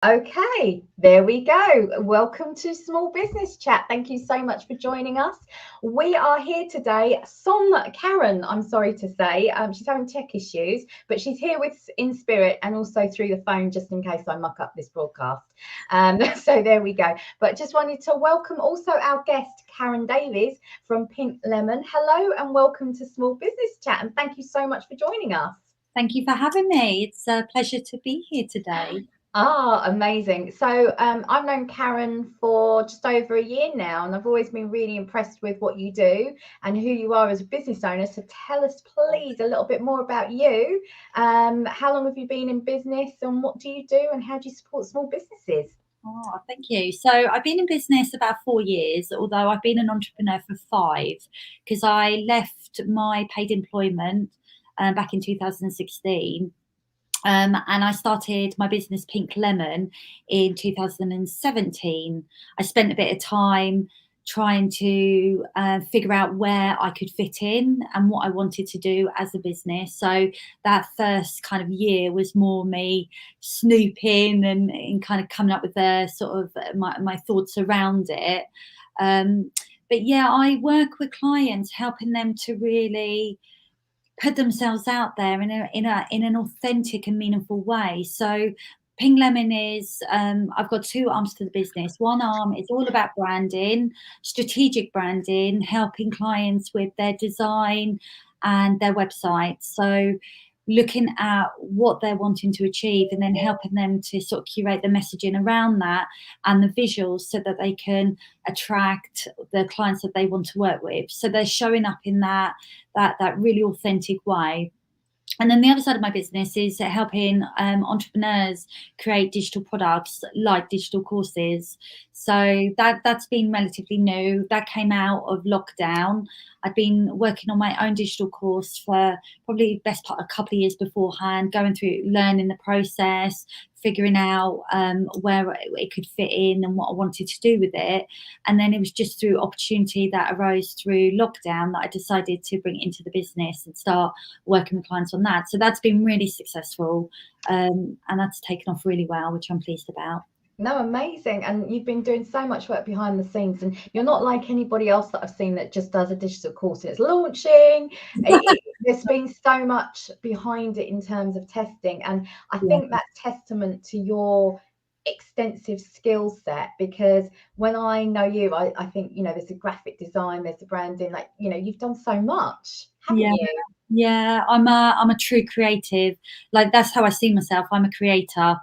Okay, there we go. Welcome to Small Business Chat. Thank you so much for joining us. We are here today. Karen, I'm sorry to say, she's having tech issues, but she's here in spirit and also through the phone just in case I muck up this broadcast. So there we go. But just wanted to welcome also our guest, Karen Davies from Pink Lemon. Hello and welcome to Small Business Chat. And thank you so much for joining us. Thank you for having me. It's a pleasure to be here today. Amazing. So I've known Karen for just over a year now, and I've always been really impressed with what you do and who you are as a business owner. So tell us, please, a little bit more about you. How long have you been in business, and what do you do, and how do you support small businesses? Oh, thank you. So I've been in business about 4 years, although I've been an entrepreneur for 5, because I left my paid employment back in 2016. And I started my business Pink Lemon in 2017. I spent a bit of time trying to figure out where I could fit in and what I wanted to do as a business. So that first kind of year was more me snooping and kind of coming up with the sort of my thoughts around it. But yeah, I work with clients, helping them to really put themselves out there in an authentic and meaningful way. So Pink Lemon is I've got 2 arms to the business. One arm is all about branding, strategic branding, helping clients with their design and their website. So looking at what they're wanting to achieve and then helping them to sort of curate the messaging around that and the visuals so that they can attract the clients that they want to work with. So they're showing up in that really authentic way. And then the other side of my business is helping entrepreneurs create digital products like digital courses. So that's been relatively new. That came out of lockdown. I'd been working on my own digital course for probably the best part of a couple of years beforehand, going through learning the process, figuring out where it could fit in and what I wanted to do with it. And then it was just through opportunity that arose through lockdown that I decided to bring it into the business and start working with clients on that. So that's been really successful, and that's taken off really well, which I'm pleased about. No, amazing. And you've been doing so much work behind the scenes, and you're not like anybody else that I've seen that just does a digital course and it's launching. There's been so much behind it in terms of testing. And I Yeah. think that's testament to your extensive skill set, because when I know you, I think, there's the graphic design, there's the branding, like, you've done so much, haven't Yeah. you? Yeah, I'm a true creative. Like that's how I see myself. I'm a creator.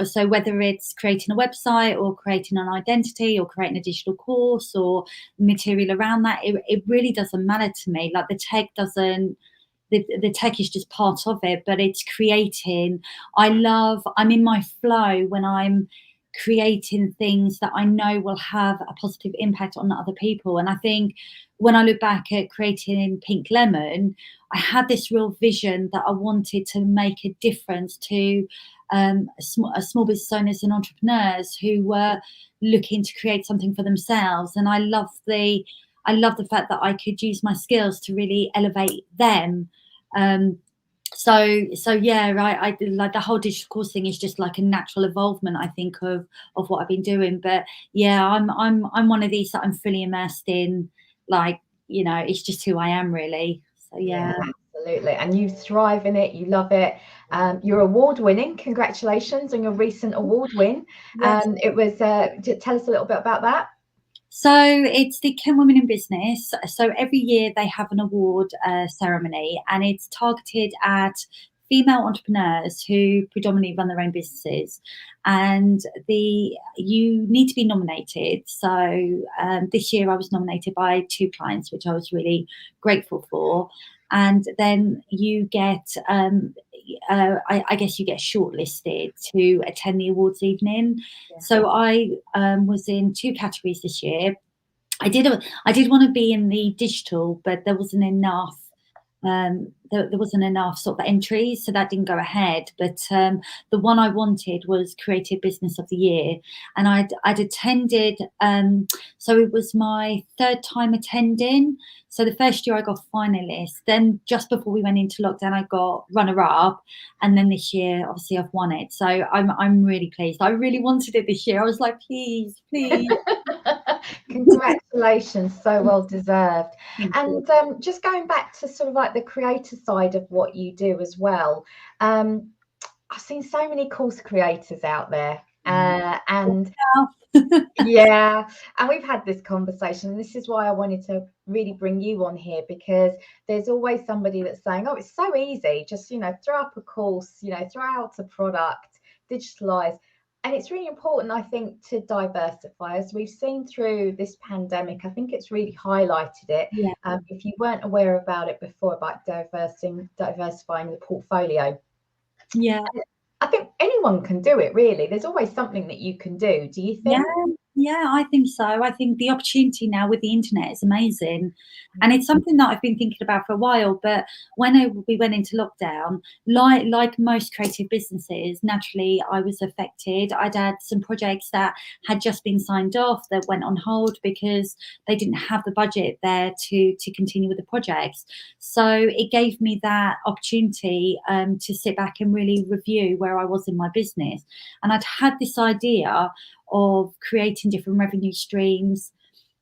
So whether it's creating a website or creating an identity or creating a digital course or material around that, it really doesn't matter to me. Like the tech is just part of it, but it's creating. I'm in my flow when I'm creating things that I know will have a positive impact on other people. And I think when I look back at creating Pink Lemon, I had this real vision that I wanted to make a difference to small business owners and entrepreneurs who were looking to create something for themselves. And I love the fact that I could use my skills to really elevate them. Um, so yeah, I like the whole digital course thing is just like a natural evolvement, I think, of what I've been doing. But yeah, I'm one of these that I'm fully immersed in. Like, it's just who I am, really. So Yeah, yeah. absolutely. And you thrive in it, you love it. You're award winning. Congratulations on your recent award win. Yes. It was, tell us a little bit about that. So it's the Ken Women in Business. So every year they have an award ceremony, and it's targeted at female entrepreneurs who predominantly run their own businesses. And you need to be nominated. So this year I was nominated by 2 clients, which I was really grateful for. And then you get I guess you get shortlisted to attend the awards evening. Yeah. So I was in 2 categories this year. I did want to be in the digital, but there wasn't enough there wasn't enough sort of entries, so that didn't go ahead. But the one I wanted was Creative Business of the Year, and I'd attended. So it was my third time attending. So the first year I got finalist. Then just before we went into lockdown, I got runner up, and then this year, obviously, I've won it. So I'm really pleased. I really wanted it this year. I was like, please, please. Congratulations, so well deserved. Thank you. And just going back to sort of like the creator side of what you do as well, I've seen so many course creators out there, and yeah, and we've had this conversation. This is why I wanted to really bring you on here, because there's always somebody that's saying, oh, it's so easy, just, you know, throw up a course, you know, throw out a product, digitalize. And it's really important, I think, to diversify. As we've seen through this pandemic, I think it's really highlighted it. Yeah. If you weren't aware about it before, about diversifying the portfolio, Yeah. I think anyone can do it, really. There's always something that you can do. Do you think? Yeah, I think so. I think the opportunity now with the internet is amazing. And it's something that I've been thinking about for a while. But when we went into lockdown, like most creative businesses, naturally I was affected. I'd had some projects that had just been signed off that went on hold because they didn't have the budget there to continue with the projects. So it gave me that opportunity to sit back and really review where I was in my business. And I'd had this idea of creating different revenue streams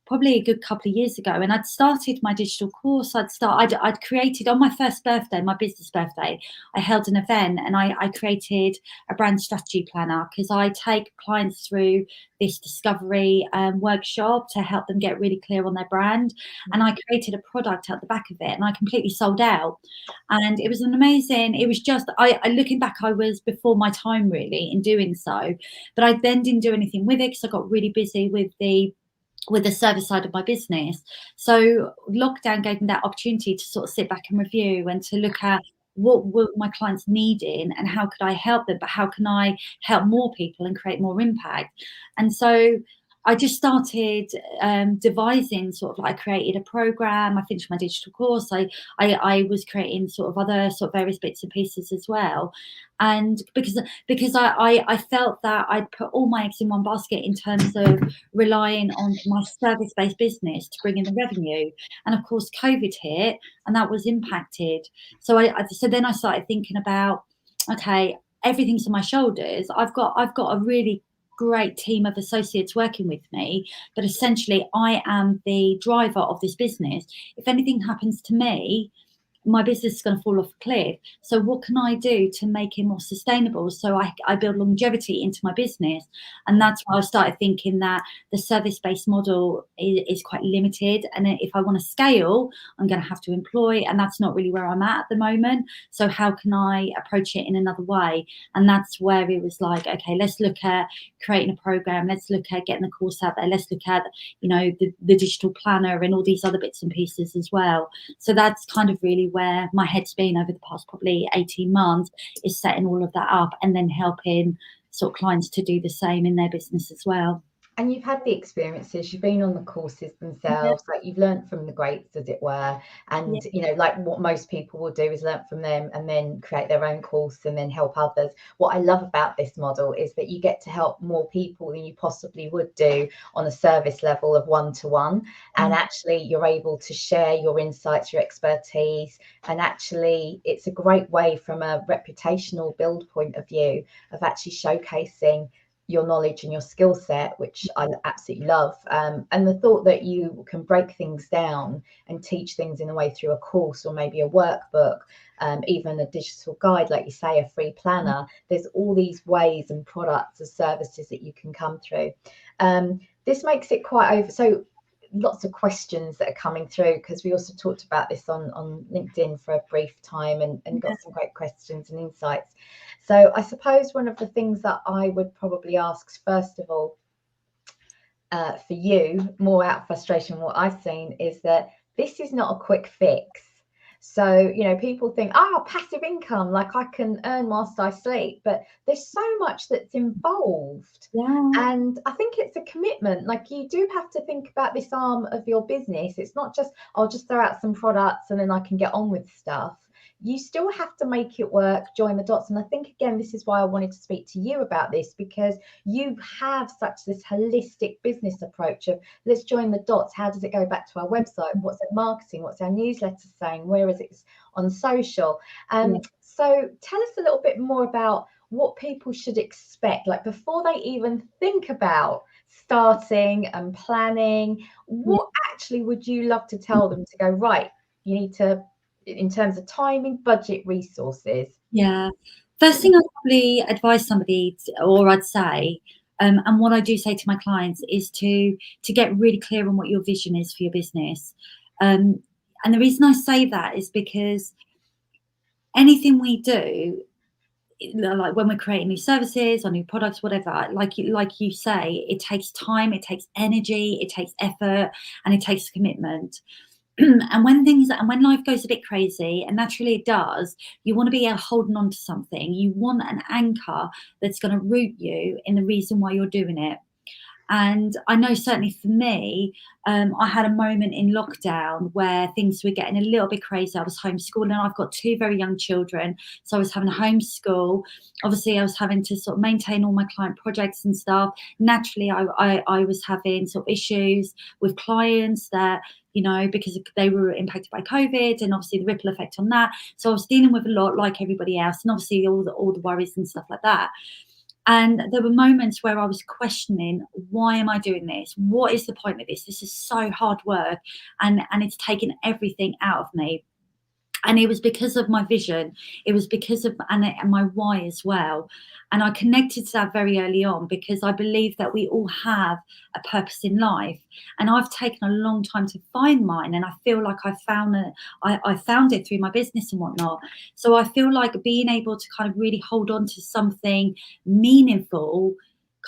probably a good couple of years ago, and I'd started my digital course. I'd created on my first birthday, my business birthday, I held an event, and I created a brand strategy planner, because I take clients through this discovery workshop to help them get really clear on their brand. And I created a product at the back of it, and I completely sold out. And it was it was just, I looking back, I was before my time really in doing so. But I then didn't do anything with it because I got really busy with the service side of my business. So lockdown gave me that opportunity to sort of sit back and review, and to look at what were my clients needing and how could I help them, but how can I help more people and create more impact. And so I just started devising sort of, like, I created a program. I finished my digital course. I was creating sort of other sort of various bits and pieces as well. And because I felt that I'd put all my eggs in one basket in terms of relying on my service-based business to bring in the revenue. And of course, COVID hit, and that was impacted. So so then I started thinking about, okay, everything's on my shoulders. I've got a really great team of associates working with me, but essentially I am the driver of this business. If anything happens to me, my business is going to fall off a cliff. So what can I do to make it more sustainable, so I build longevity into my business? And that's why I started thinking that the service-based model is quite limited, and if I want to scale, I'm going to have to employ, and that's not really where I'm at the moment. So how can I approach it in another way? And that's where it was like, okay, let's look at creating a program, let's look at getting the course out there, let's look at, you know, the digital planner and all these other bits and pieces as well. So that's kind of really where my head's been over the past probably 18 months, is setting all of that up and then helping sort of clients to do the same in their business as well. And you've had the experiences, you've been on the courses themselves, like you've learned from the greats, as it were. And, you know, like what most people will do is learn from them and then create their own course and then help others. What I love about this model is that you get to help more people than you possibly would do on a service level of one-to-one. And actually you're able to share your insights, your expertise. And actually it's a great way, from a reputational build point of view, of actually showcasing your knowledge and your skill set, which I absolutely love. And the thought that you can break things down and teach things in a way through a course or maybe a workbook, even a digital guide, like you say, a free planner. There's all these ways and products and services that you can come through. This makes it quite over. So lots of questions that are coming through, because we also talked about this on LinkedIn for a brief time, and got some great questions and insights. So I suppose one of the things that I would probably ask, first of all, for you, more out of frustration, what I've seen is that this is not a quick fix. So, you know, people think, oh, passive income, like I can earn whilst I sleep, but there's so much that's involved. Yeah. And I think it's a commitment. Like you do have to think about this arm of your business. It's not just, I'll just throw out some products and then I can get on with stuff. You still have to make it work, join the dots. And I think, again, this is why I wanted to speak to you about this, because you have such this holistic business approach of let's join the dots. How does it go back to our website? What's our marketing? What's our newsletter saying? Where is it on social? Yeah. So tell us a little bit more about what people should expect, like before they even think about starting and planning. What actually would you love to tell them to go, right, you need to, in terms of timing, budget, resources? Yeah. First thing I'd probably advise somebody, or I'd say, and what I do say to my clients is to get really clear on what your vision is for your business. And the reason I say that is because anything we do, like when we're creating new services or new products, whatever, like you say, it takes time, it takes energy, it takes effort, and it takes commitment. And when life goes a bit crazy, and naturally it does, you want to be holding on to something. You want an anchor that's going to root you in the reason why you're doing it. And I know certainly for me, I had a moment in lockdown where things were getting a little bit crazy. I was homeschooling. I've got two very young children, so I was having to homeschool. Obviously, I was having to sort of maintain all my client projects and stuff. Naturally, I was having sort of issues with clients that, you know, because they were impacted by COVID and obviously the ripple effect on that. So I was dealing with a lot like everybody else, and obviously all the worries and stuff like that. And there were moments where I was questioning, why am I doing this? What is the point of this? This is so hard work, and it's taken everything out of me. And it was because of my vision. It was because of and my why as well. And I connected to that very early on because I believe that we all have a purpose in life. And I've taken a long time to find mine, and I feel like I found it. I found it through my business and whatnot. So I feel like being able to kind of really hold on to something meaningful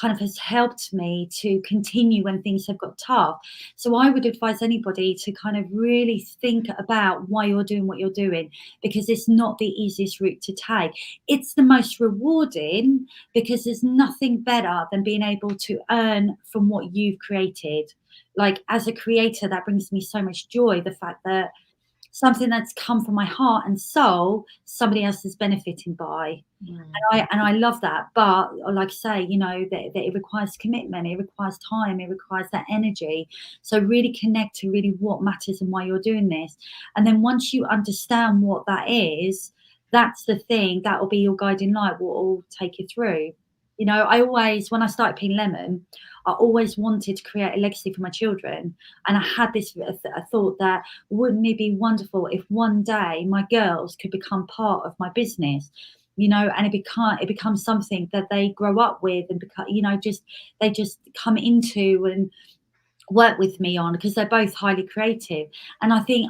kind of has helped me to continue when things have got tough. So I would advise anybody to kind of really think about why you're doing what you're doing, because it's not the easiest route to take. It's the most rewarding because there's nothing better than being able to earn from what you've created. Like as a creator, that brings me so much joy, the fact that something that's come from my heart and soul, somebody else is benefiting by. And I love that. But like I say, you know, that it requires commitment, it requires time, it requires that energy. So really connect to really what matters and why you're doing this. And then once you understand what that is, that's the thing that will be your guiding light, what will take you through. You know, I always, when I started Pink Lemon, I always wanted to create a legacy for my children. And I had this a thought that wouldn't it be wonderful if one day my girls could become part of my business, you know, and it becomes something that they grow up with and become, you know, they just come into and work with me on, because they're both highly creative. And I think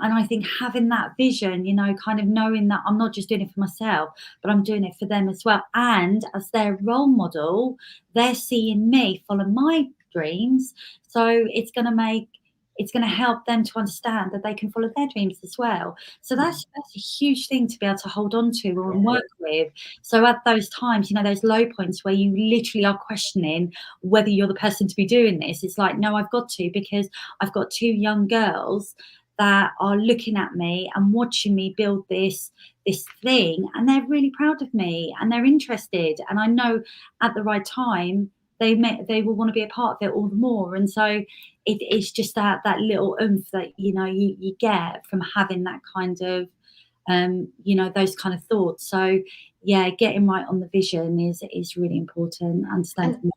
having that vision, you know, kind of knowing that I'm not just doing it for myself, but I'm doing it for them as well. And as their role model, they're seeing me follow my dreams. So it's going to help them to understand that they can follow their dreams as well. So that's a huge thing to be able to hold on to and work with. So at those times, you know, those low points where you literally are questioning whether you're the person to be doing this, it's like, no, I've got to, because I've got two young girls that are looking at me and watching me build this thing, and they're really proud of me and they're interested, and I know at the right time they will want to be a part of it all the more. And so it's just that little oomph that, you know, you get from having that kind of you know, those kind of thoughts. So yeah, getting right on the vision is really important. Understanding.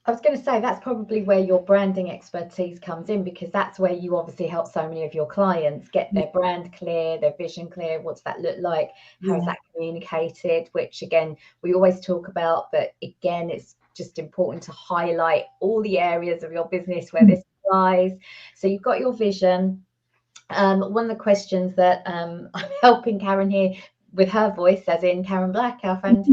I was going to say that's probably where your branding expertise comes in, because that's where you obviously help so many of your clients get their brand clear, their vision clear. What's that look like? How is that communicated? Which again, we always talk about, but again, it's just important to highlight all the areas of your business where this applies. So you've got your vision. One of the questions that I'm helping Karen here with her voice, as in Karen Black, our friend,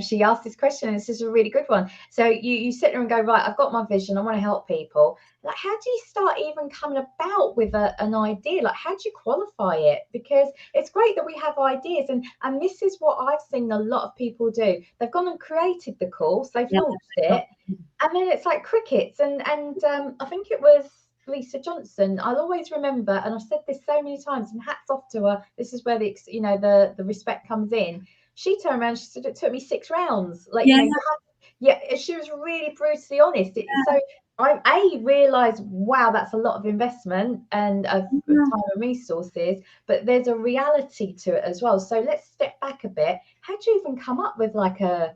she asked this question, and this is a really good one. So you sit there and go, right, I've got my vision, I want to help people. Like, how do you start even coming about with an idea? Like, how do you qualify it? Because it's great that we have ideas, and this is what I've seen a lot of people do. They've gone and created the course, they've launched it, and then it's like crickets. And I think it was Lisa Johnson. I'll always remember, and I've said this so many times, and hats off to her. This is where the respect comes in. She turned around, she said it took me 6 rounds. Like, she was really brutally honest. So I realised, wow, that's a lot of investment and of time and resources, but there's a reality to it as well. So let's step back a bit. How do you even come up with like an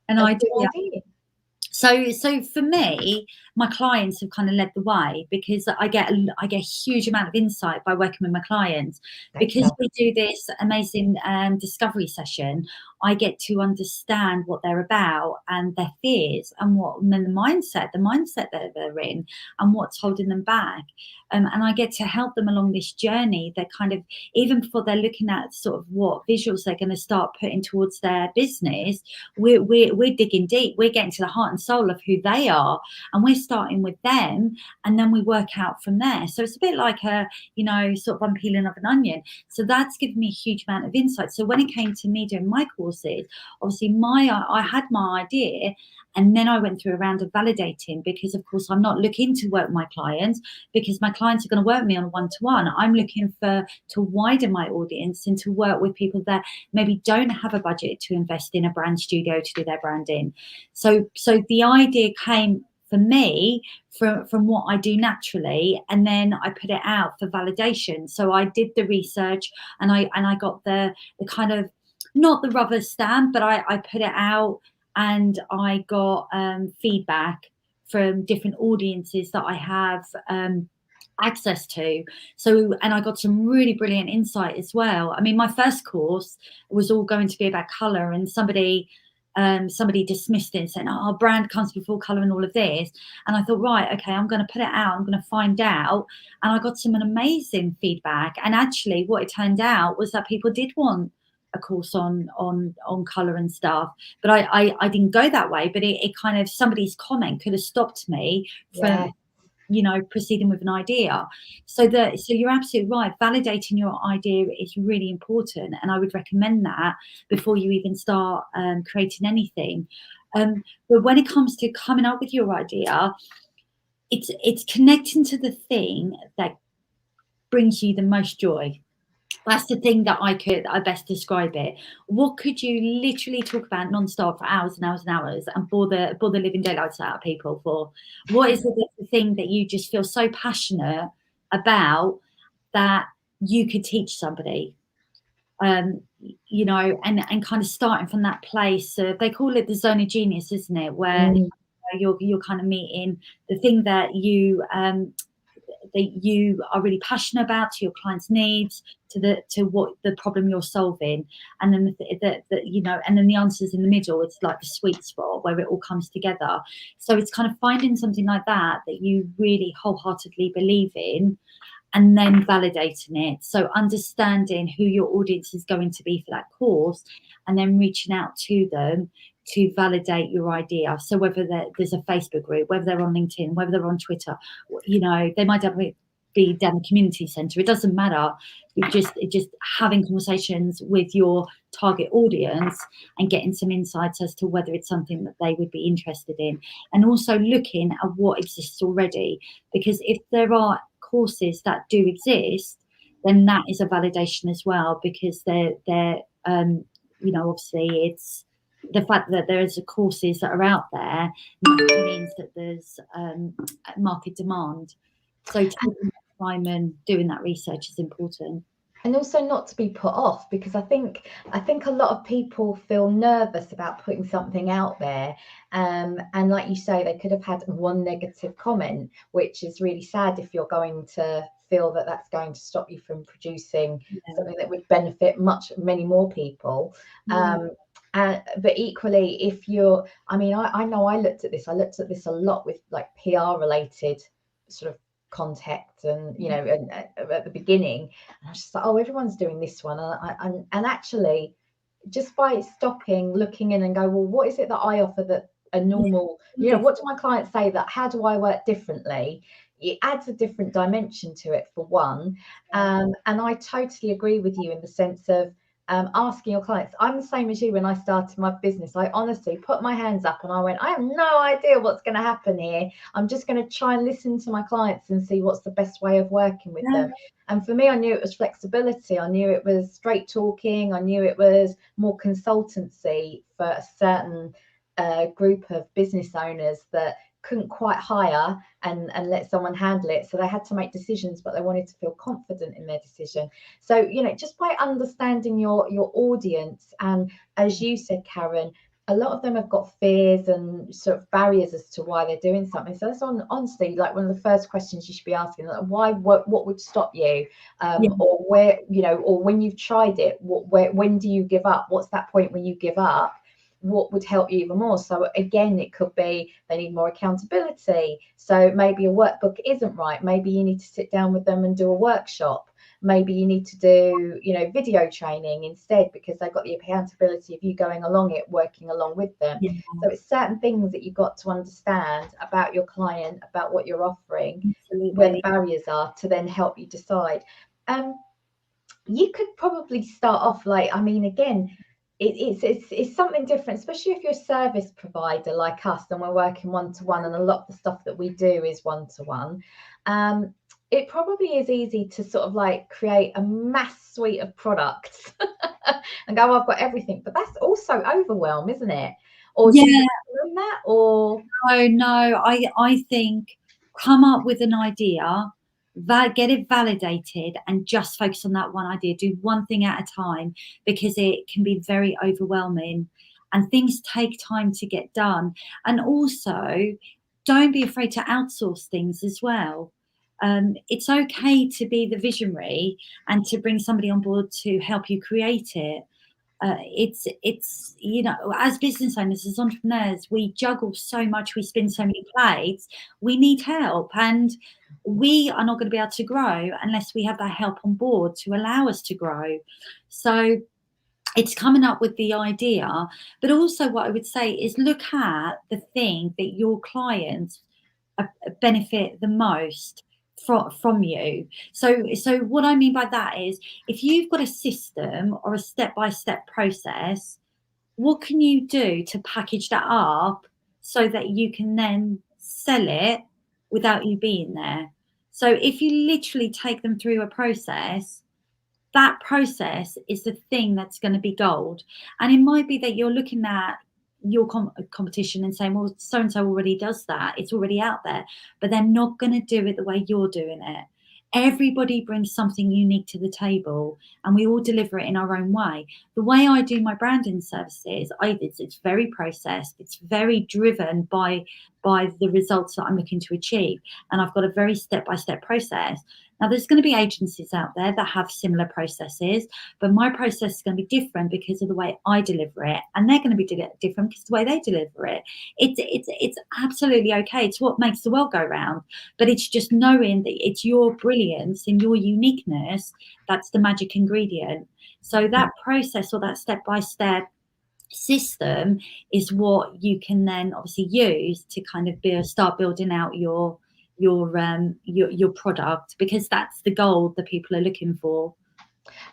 idea? So for me, my clients have kind of led the way, because I get a huge amount of insight by working with my clients. Because we do this amazing discovery session, I get to understand what they're about and their fears, and then the mindset that they're in, and what's holding them back. And I get to help them along this journey. They're kind of, even before they're looking at sort of what visuals they're going to start putting towards their business, we're digging deep. We're getting to the heart and soul of who they are, and we're starting with them, and then we work out from there. So it's a bit like a, sort of unpeeling of an onion. So that's given me a huge amount of insight. So when it came to me doing my courses, obviously I had my idea, and then I went through a round of validating, because of course I'm not looking to work with my clients, because my clients are going to work with me on a one-to-one. I'm looking to widen my audience and to work with people that maybe don't have a budget to invest in a brand studio to do their branding. So the idea came for me from what I do naturally, and then I put it out for validation. So I did the research, and I got the kind of, not the rubber stamp, but I put it out, and I got feedback from different audiences that I have access to. So, and I got some really brilliant insight as well. I mean, my first course was all going to be about color, and somebody dismissed it and said, "Oh, brand comes before color and all of this." And I thought, right, okay, I'm going to put it out, I'm going to find out. And I got some amazing feedback. And actually what it turned out was that people did want a course on color and stuff, but I didn't go that way. But it kind of, somebody's comment could have stopped me from proceeding with an idea. So you're absolutely right. Validating your idea is really important, and I would recommend that before you even start creating anything. But when it comes to coming up with your idea, it's connecting to the thing that brings you the most joy. That's the thing that I best describe it. What could you literally talk about non-stop for hours and hours and hours, and bore the living daylights out of people for? What is the thing that you just feel so passionate about that you could teach somebody? And kind of starting from that place. They call it the zone of genius, isn't it? Where you're kind of meeting the thing that you are really passionate about, to your client's needs, to what the problem you're solving, and then and then the answers in the middle. It's like the sweet spot where it all comes together. So it's kind of finding something like that you really wholeheartedly believe in, and then validating it. So understanding who your audience is going to be for that course, and then reaching out to them to validate your idea. So whether there's a Facebook group, whether they're on LinkedIn, whether they're on Twitter, they might be down the community centre. It doesn't matter. It's just having conversations with your target audience and getting some insights as to whether it's something that they would be interested in, and also looking at what exists already. Because if there are courses that do exist, then that is a validation as well, because they're obviously it's the fact that there is courses that are out there means that there's market demand. So taking that time and doing that research is important. And also not to be put off, because I think a lot of people feel nervous about putting something out there, and like you say, they could have had one negative comment, which is really sad if you're going to feel that that's going to stop you from producing something that would benefit many more people. But equally, if you're, I know I looked at this a lot with like PR related sort of contact, and and at the beginning, and I was just like, oh, everyone's doing this one, and actually, just by stopping, looking in, and go, well, what is it that I offer that a normal, what do my clients say, that how do I work differently? It adds a different dimension to it, for one. And I totally agree with you in the sense of asking your clients. I'm the same as you. When I started my business, I honestly put my hands up and I went, I have no idea what's going to happen here. I'm just going to try and listen to my clients and see what's the best way of working with them. And for me, I knew it was flexibility. I knew it was straight talking. I knew it was more consultancy for a certain group of business owners that couldn't quite hire and let someone handle it. So they had to make decisions, but they wanted to feel confident in their decision. So, just by understanding your audience, and as you said, Karen, a lot of them have got fears and sort of barriers as to why they're doing something. So that's honestly, like, one of the first questions you should be asking, like, why, what would stop you? Or where, or when you've tried it, when do you give up? What's that point when you give up? What would help you even more? So again, it could be they need more accountability. So maybe a workbook isn't right. Maybe you need to sit down with them and do a workshop. Maybe you need to do, video training instead, because they've got the accountability of you going along it, working along with them. So it's certain things that you've got to understand about your client, about what you're offering, where the barriers are, to then help you decide. You could probably start off, like, I mean, again, it's something different, especially if you're a service provider like us and we're working one-to-one, and a lot of the stuff that we do is one-to-one. It probably is easy to sort of like create a mass suite of products and go, oh, I've got everything, but that's also overwhelm, isn't it? Or do you learn that? Or no, I think come up with an idea, get it validated, and just focus on that one idea. Do one thing at a time, because it can be very overwhelming and things take time to get done. And also, don't be afraid to outsource things as well. It's okay to be the visionary and to bring somebody on board to help you create it. It's as business owners, as entrepreneurs, we juggle so much, we spin so many plates, we need help, and we are not going to be able to grow unless we have that help on board to allow us to grow. So it's coming up with the idea, but also what I would say is look at the thing that your clients benefit the most from you. So what I mean by that is, if you've got a system or a step-by-step process, what can you do to package that up so that you can then sell it without you being there? So if you literally take them through a process, that process is the thing that's going to be gold. And it might be that you're looking at your competition and saying, well, so and so already does that, it's already out there, but they're not going to do it the way you're doing it. Everybody brings something unique to the table, and we all deliver it in our own way. The way I do my branding services, it's very processed, it's very driven by the results that I'm looking to achieve, and I've got a very step-by-step process. Now, there's going to be agencies out there that have similar processes, but my process is going to be different because of the way I deliver it, and they're going to be different because of the way they deliver it. It's absolutely okay. It's what makes the world go round, but it's just knowing that it's your brilliance and your uniqueness that's the magic ingredient. So that process, or that step-by-step system, is what you can then obviously use to kind of start building out your product, because that's the goal that people are looking for.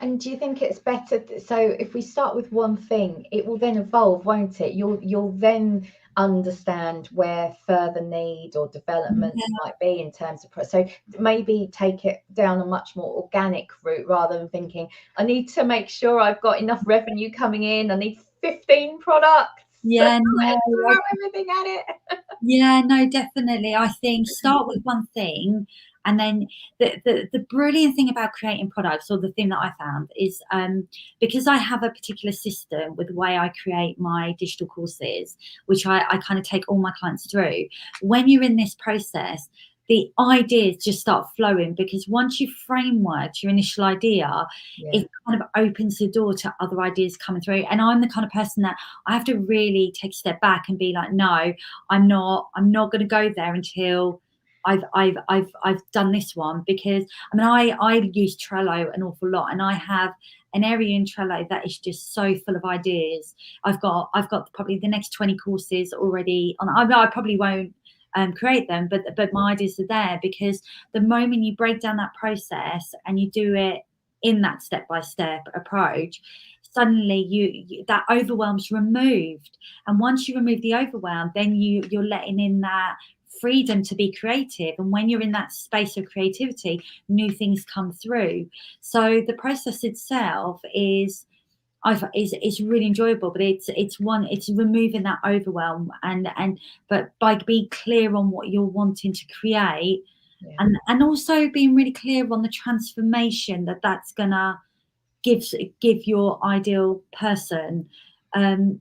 And do you think it's better? So if we start with one thing, it will then evolve, won't it? You'll then understand where further need or developments might be in terms of so maybe take it down a much more organic route, rather than thinking, I need to make sure I've got enough revenue coming in, I need 15 products. Yeah, throw everything at it. Yeah, no, definitely. I think start with one thing, and then the brilliant thing about creating products, or the thing that I found, is because I have a particular system with the way I create my digital courses, which I kind of take all my clients through. When you're in this process, the ideas just start flowing, because once you've frameworked your initial idea, it kind of opens the door to other ideas coming through. And I'm the kind of person that I have to really take a step back and be like, no, I'm not going to go there until I've done this one, because I mean I use Trello an awful lot, and I have an area in Trello that is just so full of ideas. I've got probably the next 20 courses already on. I probably won't create them, but my ideas are there, because the moment you break down that process and you do it in that step-by-step approach, suddenly that overwhelm's removed. And once you remove the overwhelm, then you're letting in that freedom to be creative. And when you're in that space of creativity, new things come through. So the process itself is really enjoyable, but it's removing that overwhelm, but by being clear on what you're wanting to create, Yeah. and also being really clear on the transformation that's gonna give your ideal person,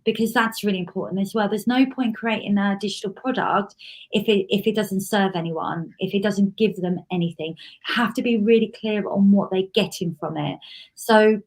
because that's really important as well. There's no point creating a digital product if it doesn't serve anyone, if it doesn't give them anything. Have to be really clear on what they're getting from it. So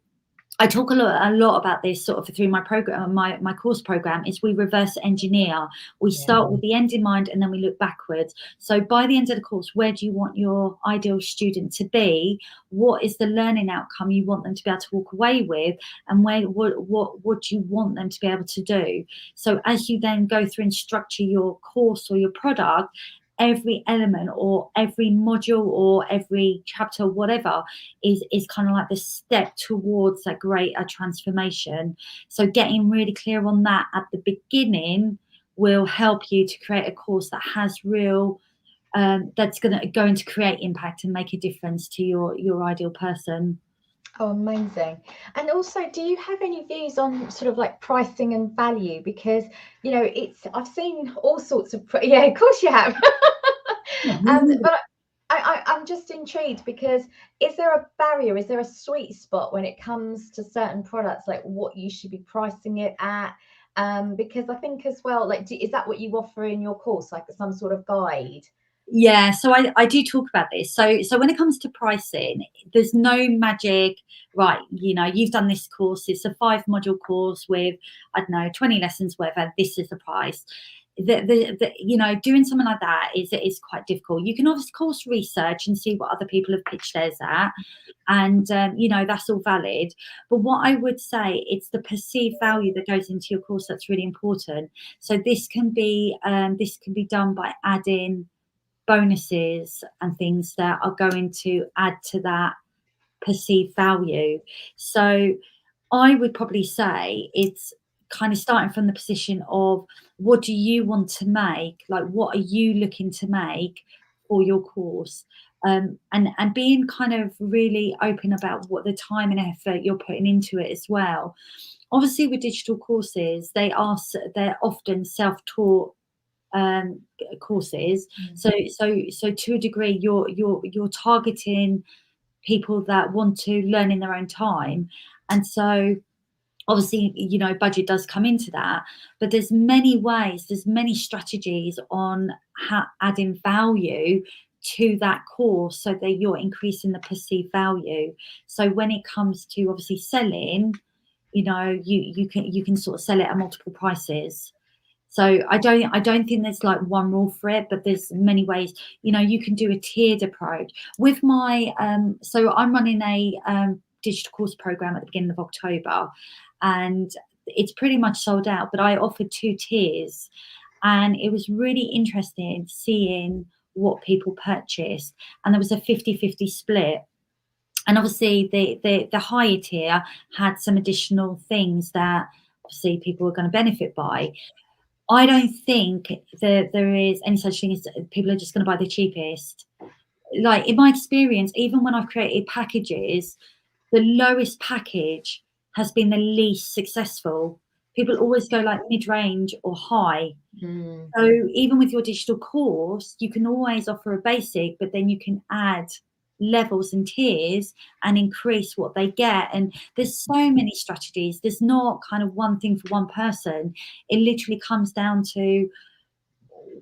I talk a lot about this sort of through my program, my course program, is we reverse engineer. We start with the end in mind, and then we look backwards. So by the end of the course, where do you want your ideal student to be? What is the learning outcome you want them to be able to walk away with? And what do you want them to be able to do? So as you then go through and structure your course or your product, every element or every module or every chapter, whatever, is kind of like the step towards that greater transformation. So getting really clear on that at the beginning will help you to create a course that has real, that's going to create impact and make a difference to your ideal person. Oh, amazing. And also, do you have any views on sort of like pricing and value? Because, you know, I've seen all sorts of, yeah, of course you have. But I'm just intrigued, because is there a barrier? Is there a sweet spot when it comes to certain products, like what you should be pricing it at? Because I think as well, like, is that what you offer in your course, like some sort of guide? Yeah, so I do talk about this. So when it comes to pricing, there's no magic, right? You know, you've done this course, it's a 5-module course with, I don't know, 20 lessons, whatever, this is the price. You know, doing something like that is quite difficult. You can of course research and see what other people have pitched theirs at, and you know, that's all valid. But what I would say, it's the perceived value that goes into your course that's really important. So this can be done by adding bonuses and things that are going to add to that perceived value. So I would probably say it's kind of starting from the position of, what do you want to make? Like, what are you looking to make for your course? And being kind of really open about what the time and effort you're putting into it as well. Obviously, with digital courses, they're often self-taught courses. So to a degree, you're targeting people that want to learn in their own time, and so obviously, you know, budget does come into that. But there's many ways, there's many strategies on how adding value to that course, so that you're increasing the perceived value. So when it comes to obviously selling, you know, you can sort of sell it at multiple prices. So I don't think there's like one rule for it, but there's many ways. You know, you can do a tiered approach. With my so I'm running a digital course program at the beginning of October, and it's pretty much sold out. But I offered 2 tiers, and it was really interesting seeing what people purchased, and there was a 50-50 split. And obviously the higher tier had some additional things that obviously people were going to benefit by. I don't think that there is any such thing as people are just going to buy the cheapest. Like, in my experience, even when I've created packages, the lowest package has been the least successful. People always go like mid-range or high. So even with your digital course, you can always offer a basic, but then you can add levels and tiers and increase what they get. And there's so many strategies. There's not kind of one thing for one person. It literally comes down to,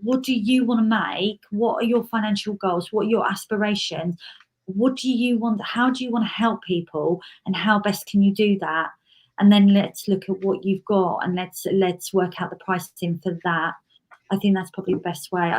what do you want to make? What are your financial goals? What are your aspirations? What do you want? How do you want to help people? And how best can you do that? And then let's look at what you've got, and let's work out the pricing for that. I think that's probably the best way.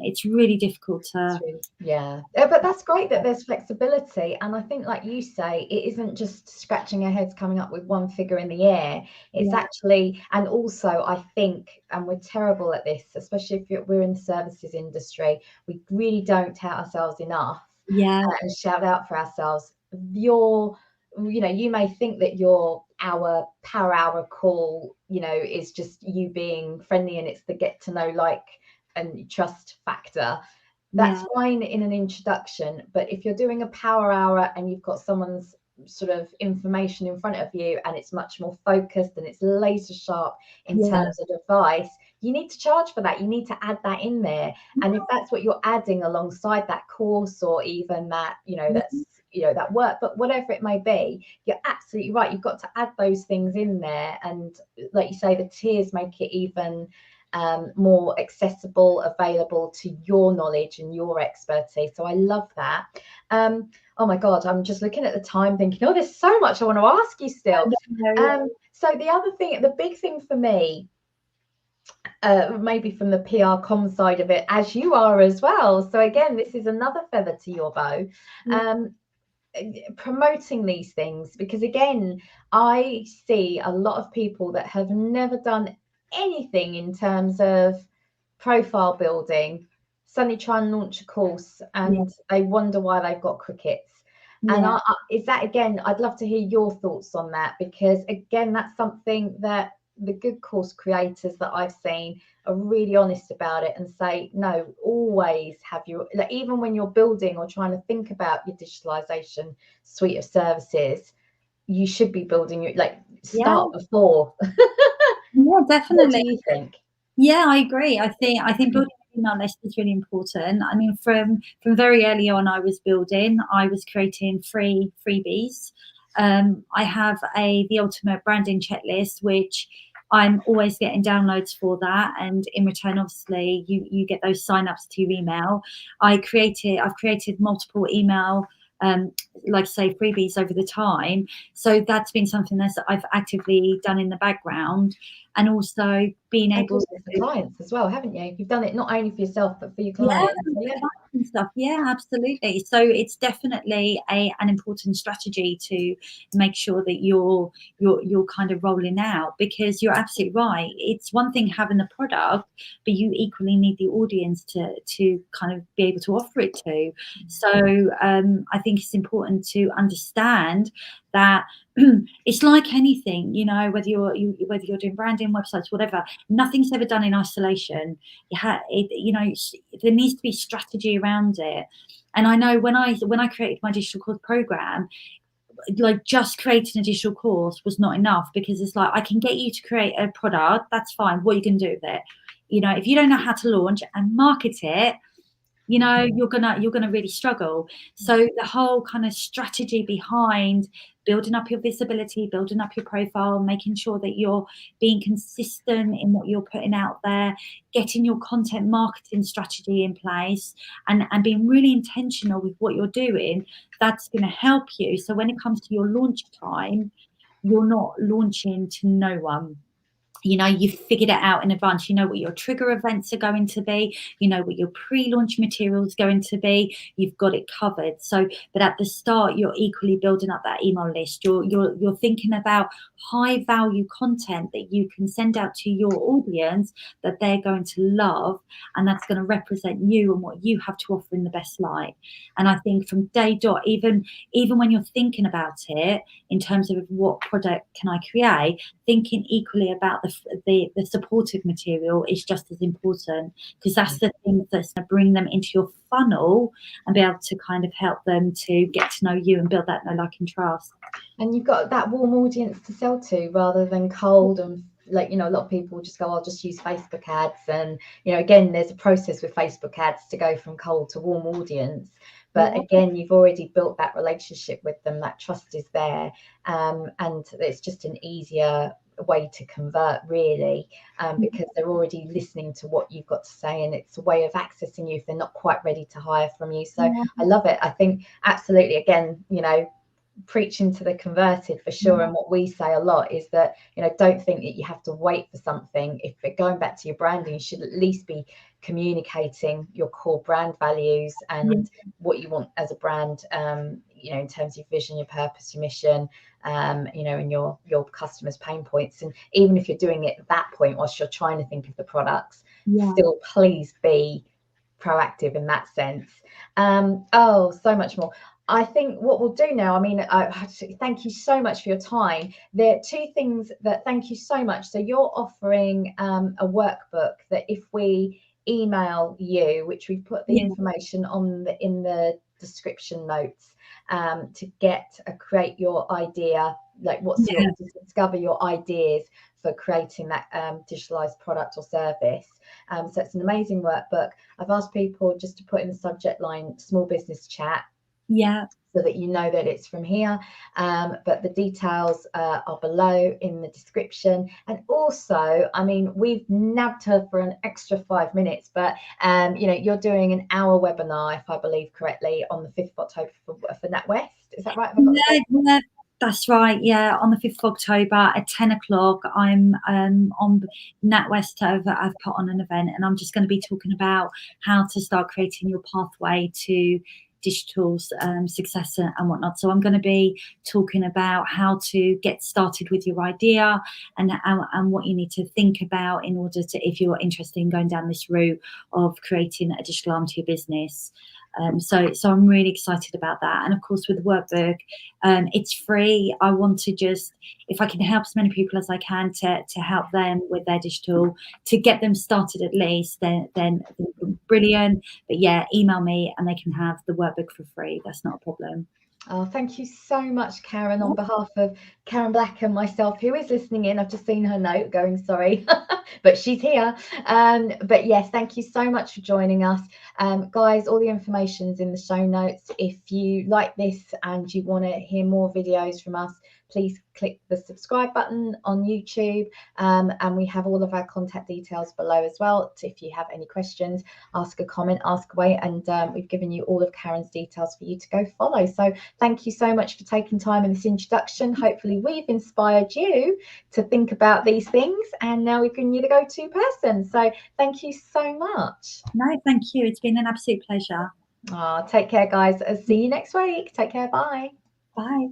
It's really difficult to. Yeah, but that's great that there's flexibility. And I think, like you say, it isn't just scratching our heads coming up with one figure in the air. It's actually, and also I think, and we're terrible at this, especially if we're in the services industry, we really don't tout ourselves enough. And shout out for ourselves. You may think that your power hour call, is just you being friendly, and it's the get to know, like, and trust factor. That's fine in an introduction, but if you're doing a power hour and you've got someone's sort of information in front of you, and it's much more focused and it's laser sharp in terms of advice, you need to charge for that. You need to add that in there. And if that's what you're adding alongside that course, or even that, that's, that work, but whatever it may be, you're absolutely right. You've got to add those things in there. And like you say, the tiers make it even more accessible, available to your knowledge and your expertise. So I love that. Oh my God, I'm just looking at the time thinking, oh, there's so much I want to ask you still. So the other thing, the big thing for me, maybe from the PR comm side of it, as you are as well. So again, this is another feather to your bow. Promoting these things, because again, I see a lot of people that have never done anything in terms of profile building, suddenly try and launch a course, and they wonder why they've got crickets. And is that, again, I'd love to hear your thoughts on that, because again, that's something that the good course creators that I've seen are really honest about it and say, no, always have your, like, even when you're building or trying to think about your digitalization suite of services, you should be building your, start before. Definitely. What do you think? I agree. I think building an email list is really important. I mean, from very early on, I was creating freebies. I have the ultimate branding checklist, which I'm always getting downloads for that, and in return, obviously, you get those sign-ups to your email. I've created multiple email, like say, freebies over the time. So that's been something that I've actively done in the background, and also being able to clients as well, haven't you? You've done it not only for yourself but for your clients. And stuff. Absolutely. So it's definitely an important strategy to make sure that you're kind of rolling out, because you're absolutely right. It's one thing having the product, but you equally need the audience to kind of be able to offer it to. So I think it's important to understand that it's like anything, whether you're doing branding, websites, whatever. Nothing's ever done in isolation. There needs to be strategy around it. And I know when I created my digital course program, like, just creating a digital course was not enough, because it's like, I can get you to create a product, that's fine. What are you going to do with it? If you don't know how to launch and market it, you're gonna really struggle. So the whole kind of strategy behind building up your visibility, building up your profile, making sure that you're being consistent in what you're putting out there, getting your content marketing strategy in place, and being really intentional with what you're doing, that's going to help you. So when it comes to your launch time, you're not launching to no one. You've figured it out in advance. You know what your trigger events are going to be. You know what your pre-launch material is going to be. You've got it covered. So, but at the start, you're equally building up that email list. You're thinking about high value content that you can send out to your audience that they're going to love, and that's going to represent you and what you have to offer in the best light. And I think from day dot, even when you're thinking about it in terms of what product can I create, thinking equally about the supportive material is just as important, because that's the thing that's going to bring them into your funnel and be able to kind of help them to get to know you and build that know, like, and trust. And you've got that warm audience to sell to, rather than cold and, like, a lot of people just go, I'll just use Facebook ads. And, again, there's a process with Facebook ads to go from cold to warm audience. But again, you've already built that relationship with them, that trust is there. And it's just an easier way to convert, really, because they're already listening to what you've got to say, and it's a way of accessing you if they're not quite ready to hire from you. So I love it. I think absolutely, again, preaching to the converted for sure. And what we say a lot is that, you know, don't think that you have to wait for something. If we're going back to your branding, you should at least be communicating your core brand values and what you want as a brand, you know, in terms of your vision, your purpose, your mission, you know, and your customers' pain points. And even if you're doing it at that point whilst you're trying to think of the products, still please be proactive in that sense. Oh, so much more. I think what we'll do now, I mean, thank you so much for your time. There are two things that, thank you so much. So you're offering a workbook that if we email you, which we've put the information on in the description notes, to create your idea, like what sort of, to discover your ideas for creating that digitalized product or service. So it's an amazing workbook. I've asked people just to put in the subject line small business chat, so that you know that it's from here, but the details are below in the description. And also, I mean, we've nabbed her for an extra 5 minutes, but you know, you're doing an hour webinar, if I believe correctly, on the 5th of October for Natwest. Is that right? Yeah, that's right. Yeah, on the 5th of October at 10 o'clock, I'm on Natwest. I've put on an event, and I'm just going to be talking about how to start creating your pathway to digital success and whatnot. So I'm going to be talking about how to get started with your idea and what you need to think about in order to, if you're interested in going down this route of creating a digital arm to your business. So I'm really excited about that. And of course, with the workbook, it's free. I want to just, if I can help as many people as I can to help them with their digital, to get them started at least, then brilliant. But yeah, email me and they can have the workbook for free. That's not a problem. Oh, thank you so much, Karen, on behalf of Karen Black and myself, who is listening in. I've just seen her note going, sorry, but she's here. But yes, thank you so much for joining us. Guys, all the information's in the show notes. If you like this and you want to hear more videos from us, please click the subscribe button on YouTube, and we have all of our contact details below as well. So if you have any questions, ask a comment, ask away, and we've given you all of Karen's details for you to go follow. So thank you so much for taking time in this introduction. Hopefully we've inspired you to think about these things, and now we've given you the go-to person. So thank you so much. No, thank you. It's been an absolute pleasure. Take care, guys. I'll see you next week. Take care. Bye. Bye.